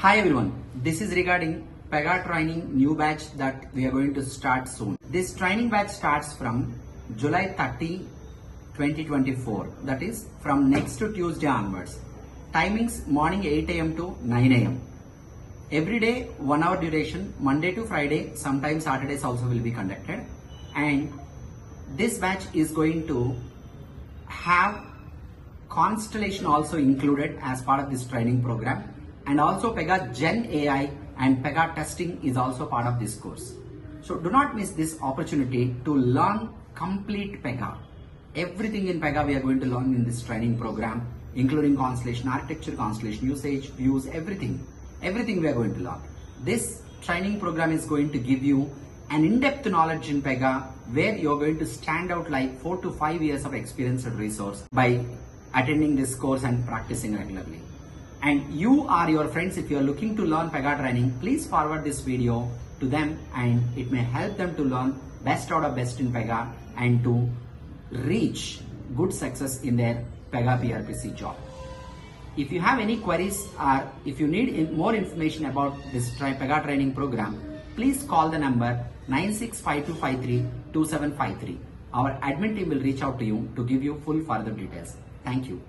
Hi everyone, this is regarding Pega training new batch that we are going to start soon. This training batch starts from July 30, 2024. That is from next Tuesday onwards. Timings morning 8 a.m. to 9 a.m. Every day 1 hour duration, Monday to Friday, sometimes Saturdays also will be conducted. And this batch is going to have Constellation also included as part of this training program, and also Pega Gen AI and Pega testing is also part of this course. So do not miss this opportunity to learn complete Pega. Everything in Pega we are going to learn in this training program, including Constellation architecture, Constellation usage, views, everything we are going to learn. This training program is going to give you an in-depth knowledge in Pega where you're going to stand out like 4 to 5 years of experience and resource by attending this course and practicing regularly. And you are your friends, if you are looking to learn Pega training, please forward this video to them and it may help them to learn best out of best in Pega and to reach good success in their Pega PRPC job. If you have any queries or if you need more information about this Pega training program, please call the number 9652532753. Our admin team will reach out to you to give you full further details. Thank you.